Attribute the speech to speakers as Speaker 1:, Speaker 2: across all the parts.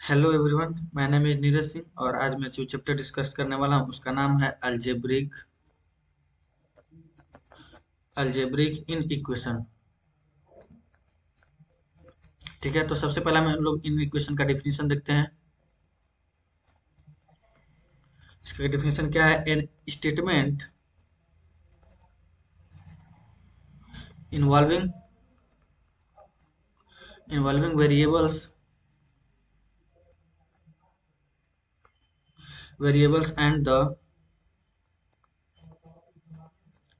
Speaker 1: Hello everyone, my name is Neeraj Singh और आज मैं जो चैप्टर डिस्कस करने वाला हूँ उसका नाम है अल्जेब्रिक इन इक्वेशन। ठीक है, तो सबसे पहला हम लोग इन इक्वेशन का डेफिनेशन देखते हैं। इसका डेफिनेशन क्या है? An statement involving involving variables and the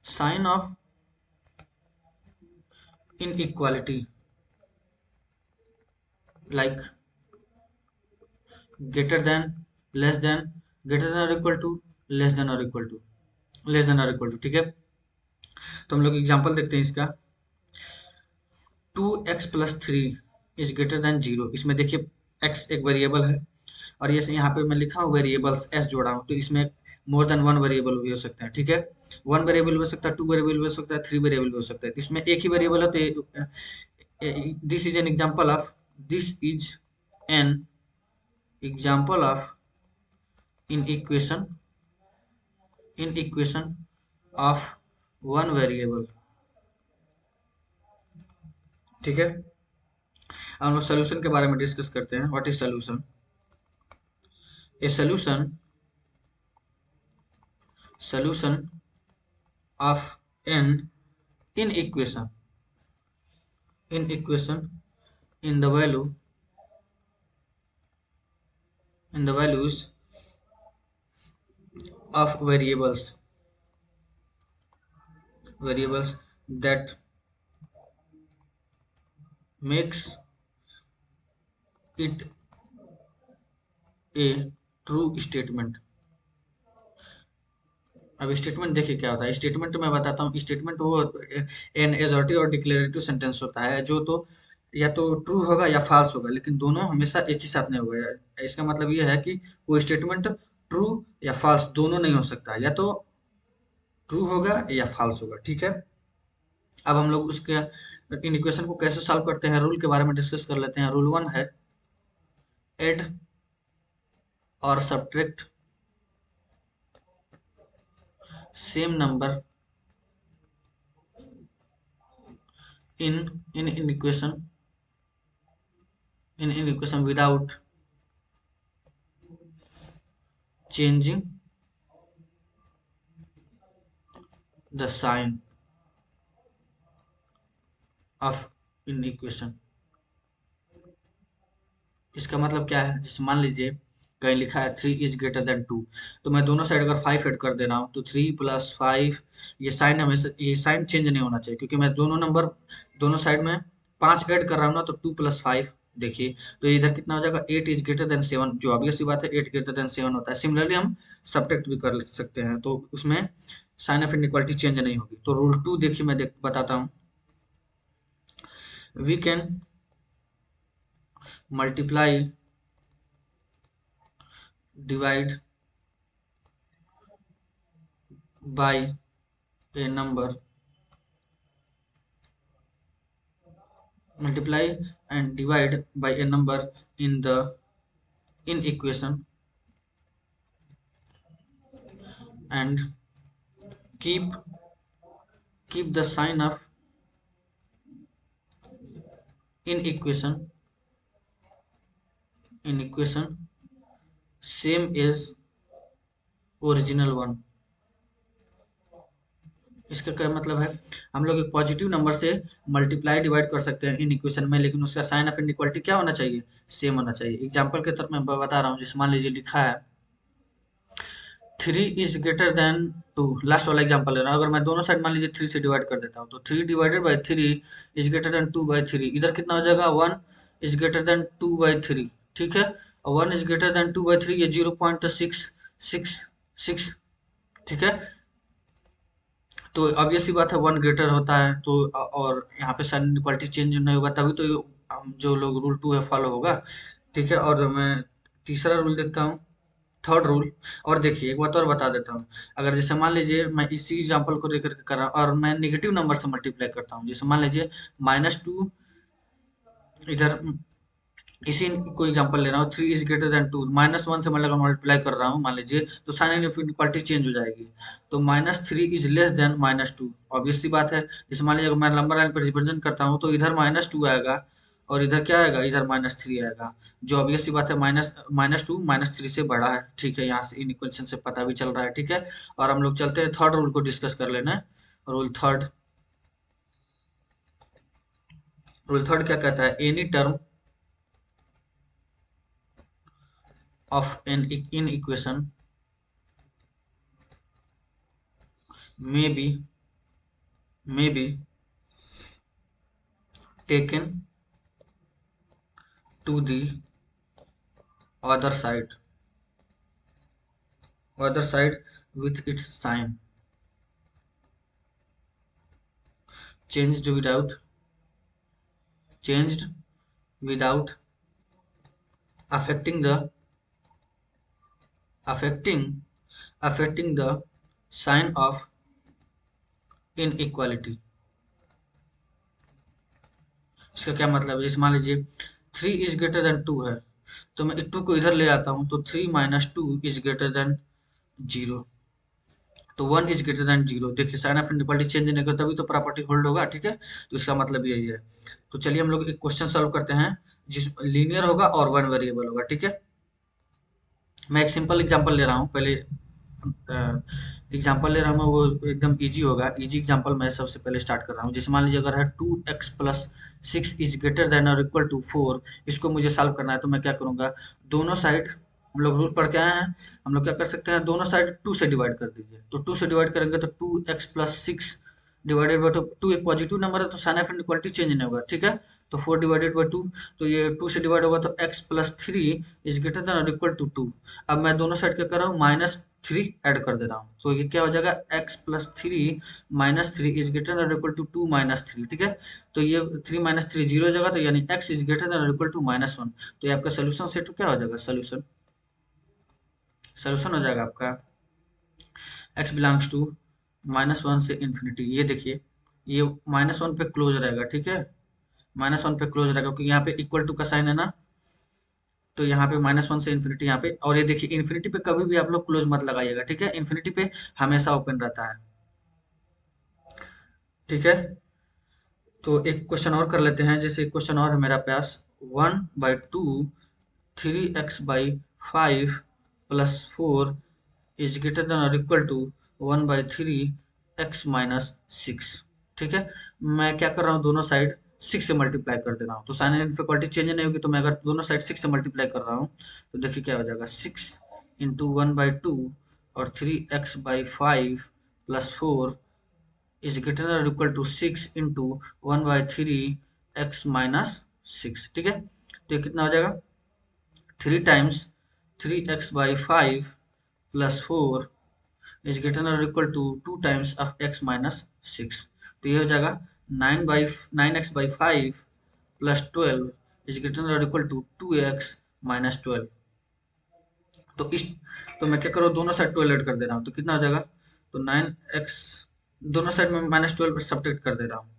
Speaker 1: sign of inequality like greater than, less than, greater than or equal to, less than or equal to, less than और equal to. ठीक है, तो हम लोग एग्जांपल देखते हैं इसका। 2x+3 is greater then 0। इसमें देखिए x एक वेरिएबल है और ये यहाँ पे मैं लिखा हूँ वेरिएबल्स s जोड़ा हूँ, तो इसमें मोर देन वन वेरिएबल भी हो सकता है। ठीक है, वन वेरिएबल भी हो सकता है, टू वेरिएबल भी हो सकता है, थ्री वेरिएबल भी हो सकता है। इसमें एक ही वेरिएबल है तो this is an example of this is an example of in equation of one variable. ठीक है, हम लोग सोल्यूशन के बारे में डिस्कस करते हैं। What is solution? A solution of n in equation in the values of variables that makes it a true statement। अब स्टेटमेंट देखिए क्या होता है। स्टेटमेंट मैं बताता हूँ। स्टेटमेंट वो एन एजर्टिव और डिक्लेरेटिव सेंटेंस होता है जो तो या तो ट्रू होगा या फॉल्स होगा, लेकिन दोनों हमेशा एक ही साथ नहीं होगा। इसका मतलब ये है कि वो स्टेटमेंट ट्रू या फॉल्स दोनों नहीं हो सकता, या तो ट्रू होगा या फॉल्स होगा। ठीक है, अब हम लोग उसके इन इक्वेशन को कैसे सॉल्व करते हैं, रूल के बारे में डिस्कस कर लेते हैं। रूल वन है एड और subtract same number in in equation without changing the sign of in equation। इसका मतलब क्या है? जैसे मान लीजिए कहीं लिखा है 3 इज ग्रेटर देन 2, तो मैं दोनों साइड अगर 5 ऐड कर दे रहा हूँ तो 3 + 5, ये साइन हमेशा ये साइन चेंज नहीं होना चाहिए, क्योंकि मैं दोनों साइड में 5 ऐड कर रहा हूँ ना, तो 2 + 5 देखिए, तो इधर कितना हो जाएगा? 8 इज ग्रेटर देन 7, जो ऑब्वियस सी बात है 8 ग्रेटर देन 7 होता है। सिमिलरली हम सब्ट्रैक्ट भी कर सकते हैं, तो उसमें साइन ऑफ इनइक्वालिटी चेंज नहीं होगी। तो रूल 2 देखिए मैं बताता हूँ। We can multiply divide by a number, multiply and divide by a number in the in equation and keep the sign of in equation same as original one. इसका क्या मतलब है? हम लोग एक पॉजिटिव नंबर से मल्टीप्लाई डिवाइड कर सकते हैं इन इक्वेशन में, लेकिन उसका साइन ऑफ इनइक्वालिटी क्या होना चाहिए? सेम होना चाहिए। एग्जांपल के तौर पर मैं बता रहा हूँ। जैसे मान लीजिए लिखा है 3 इज ग्रेटर देन 2, लास्ट वाला एग्जांपल ले रहा हूँ। अगर मैं दोनों साइड मान लीजिए 3 से डिवाइड कर देता हूँ, तो 3 divided by 3 is greater then 2/3। इधर कितना हो जाएगा? 1 इज ग्रेटर देन 2/3। ठीक है, और 1 इज ग्रेटर देन 2/3 ये 0.666। ठीक है, तो ऑब्वियस सी बात है 1 ग्रेटर होता है, तो और यहाँ पे साइन इक्वालिटी चेंज नहीं होगा, तभी तो हम जो लोग रूल 2 है फॉलो होगा। ठीक है, और मैं तीसरा रूल देखता हूँ, थर्ड रूल। और देखिए एक बात और बता देता हूँ। अगर जैसे मान लीजिए मैं इसी एग्जांपल को लेकर के कर रहा हूँ और मैं नेगेटिव नंबर से मल्टीप्लाई करता हूँ, जैसे मान लीजिए -2 इधर इसी को एग्जांपल ले रहा हूँ, 3 इज ग्रेटर देन 2, -1 से मतलब मल्टीप्लाई कर रहा हूँ मान लीजिए, तो साइन इनइक्वालिटी चेंज हो जाएगी। तो -3 इज लेस देन -2, ऑब्वियस सी बात है। जैसे मान लीजिए अगर मैं लंबर लाइन पर रिप्रेजेंट करता हूँ तो इधर -2 आएगा और इधर क्या आएगा, इधर -3 आएगा, जो ऑब्वियस सी बात है -2 -3 से बड़ा है। ठीक है, यहाँ से इन इक्वेशन से पता भी चल रहा है। ठीक है, और हम लोग चलते हैं थर्ड रूल को डिस्कस कर लेना। रूल थर्ड, रूल थर्ड क्या कहता है, any term of an inequation may be taken to the other side with its sign changed without changed without affecting the affecting affecting the sign of inequality। इसका क्या मतलब है, जैसे मान लीजिए 3 इज ग्रेटर देन 2 है, तो मैं 2 को इधर ले आता हूँ तो 3 - 2 इज ग्रेटर देन 0, तो 1 इज ग्रेटर देन 0। देखिए साइन ऑफ इनइक्वालिटी चेंज नहीं करता, तभी तो प्रॉपर्टी होल्ड होगा। ठीक है, तो इसका मतलब यही है। तो चलिए हम लोग एक क्वेश्चन सॉल्व करते हैं जिस लीनियर होगा और वन वेरिएबल होगा। ठीक है, मैं एक सिंपल एग्जांपल ले रहा हूँ पहले, एग्जांपल ले रहा हूँ मैं, वो एकदम इजी होगा। इजी एग्जांपल मैं सबसे पहले स्टार्ट कर रहा हूँ। जैसे मान लीजिए अगर है 2x plus 6 is greater than और इक्वल टू 4, इसको मुझे सॉल्व करना है। तो मैं क्या करूँगा, दोनों साइड हम लोग रूल पढ़ के आए हैं, हम लोग क्या कर सकते हैं, दोनों साइड 2 से डिवाइड कर दीजिए। तो 2 से डिवाइड करेंगे तो 2x प्लस 6 डिवाइडेड बाई 2, एक पॉजिटिव नंबर है तो साइन ऑफ इनइक्वालिटी चेंज नहीं होगा। ठीक है, तो 4 डिवाइडेड बाई 2, तो ये 2 से डिवाइड होगा तो x plus 3 is greater than और इक्वल टू 2। अब मैं दोनों साइड क्या कर रहा हूँ, -3 ऐड कर दे रहा हूँ, तो ये क्या हो जाएगा, x plus 3 -3 is greater than और इक्वल टू 2 -3। ठीक है, तो ये 3 -3 जीरो हो जाएगा, तो यानी x इज ग्रेटर देन और इक्वल टू -1। तो ये आपका सोल्यूशन सेट क्या हो जाएगा, सोल्यूशन सोल्यूशन हो जाएगा आपका x बिलोंग्स टू -1 से इन्फिनिटी। ये देखिए ये -1 पे क्लोज रहेगा। ठीक है, -1 पे क्लोज रहेगा क्योंकि यहाँ पे इक्वल टू का साइन है ना, तो यहाँ पे -1 से इन्फिनिटी यहाँ पे। और ये देखिए इन्फिनिटी पे कभी भी आप लोग क्लोज मत लगाइएगा। ठीक है, इन्फिनिटी पे हमेशा ओपन रहता है। ठीक है, तो एक क्वेश्चन और कर लेते हैं। जैसे एक क्वेश्चन और है मेरा पास, 1/2 3x/5 plus 4 is greater than और इक्वल टू 1/3 x माइनस 6। ठीक है, मैं क्या कर रहा हूँ, दोनों साइड 6 से मल्टीप्लाई कर दे रहा हूँ, तो साइन इनइक्वालिटी चेंज नहीं होगी। तो मैं अगर दोनों साइड 6 से मल्टीप्लाई कर रहा हूँ तो देखिए क्या हो जाएगा, 6 इंटू 1/2 और 3x/5 plus 4 is greater than और equal to 6 into 1/3 x minus 6। ठीक है, तो ये कितना हो जाएगा, 3 times 3x/5 plus 4 is greater than और equal to 2 times of x minus 6। तो ये हो जाएगा 9x/5 plus 12 is greater than और इक्वल टू 2x माइनस 12। तो इस तो मैं क्या करूँ, दोनों साइड 12 ऐड कर दे रहा हूँ, तो कितना हो जाएगा, तो 9x, दोनों साइड में -12 सब्ट्रैक्ट कर दे रहा हूँ,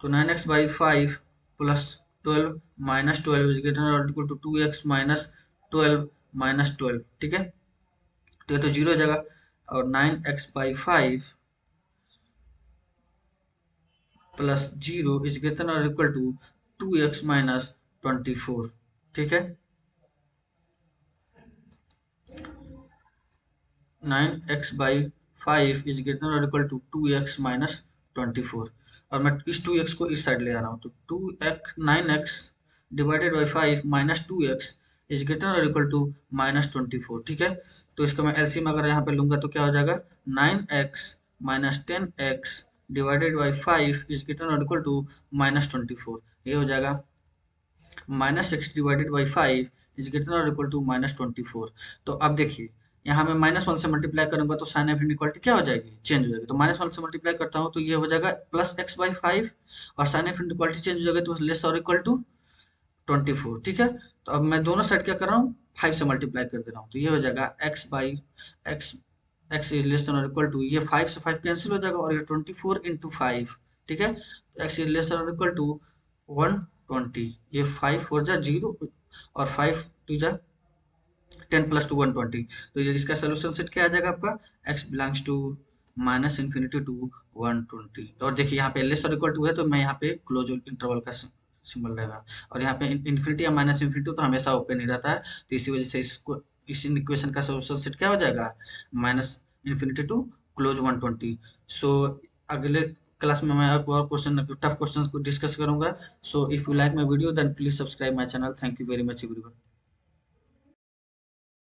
Speaker 1: तो 9x/5 plus 12 minus 12 is greater और equal to 2x minus 12 minus 12। ठीक है, तो ये तो जीरो हो जाएगा, और 9x/5 प्लस 0 इज ग्रेटर और इक्वल टू 2x माइनस 24। ठीक है, 9x/5 इज ग्रेटर और इक्वल टू 2x माइनस 24, और मैं इस 2x को इस साइड ले आ रहा हूँ, तो 9x divided by 5 minus 2x is greater और इक्वल टू -24। ठीक है, तो इसका मैं एलसीएम अगर यहाँ पे लूंगा तो क्या हो जाएगा, 9x minus 10x divided by 5 is greater और इक्वल टू -24। ये हो जाएगा -6 डिवाइडेड बाई 5 इज ग्रेटर और इक्वल टू -24। तो अब देखिए यहाँ मैं -1 से मल्टीप्लाई करूंगा तो साइन ऑफ इनइक्वालिटी क्या हो जाएगी, चेंज हो जाएगी। तो -1 से मल्टीप्लाई करता हूँ तो ये हो जाएगा +x/5, और साइन ऑफ इनइक्वालिटी चेंज हो जाएगा तो लेस और इक्वल टू 24। ठीक है, तो अब मैं दोनों साइड क्या कर रहा हूँ, 5 से मल्टीप्लाई कर दे रहा हूँ, तो ये हो जाएगा x x इज लेस और इक्वल टू, ये 5 से 5 कैंसिल हो जाएगा और ये 24 इंटू 5। ठीक है, तो x इज लेस और इक्वल टू 1 20, ये 5 4 जा 0 और 5 2 जा 10 प्लस टू 120। तो ये इसका सोल्यूशन सेट क्या आ जाएगा आपका, x belongs to minus infinity to 120। और देखिए यहाँ पे लेस और इक्वल टू है तो मैं यहाँ पे क्लोज इंटरवल का सिंबल रहेगा, और यहाँ पे इन्फिनिटी या माइनस इन्फिनिटी तो हमेशा ओपन ही रहता है, तो इसी वजह से इसको इस इक्वेशन का सोल्यूशन सेट क्या हो जाएगा, minus infinity to close 120। So अगले क्लास में मैं आपको और क्वेश्चन टफ क्वेश्चन को डिस्कस करूंगा। So if you like my video then please subscribe my channel. Thank you very much everyone.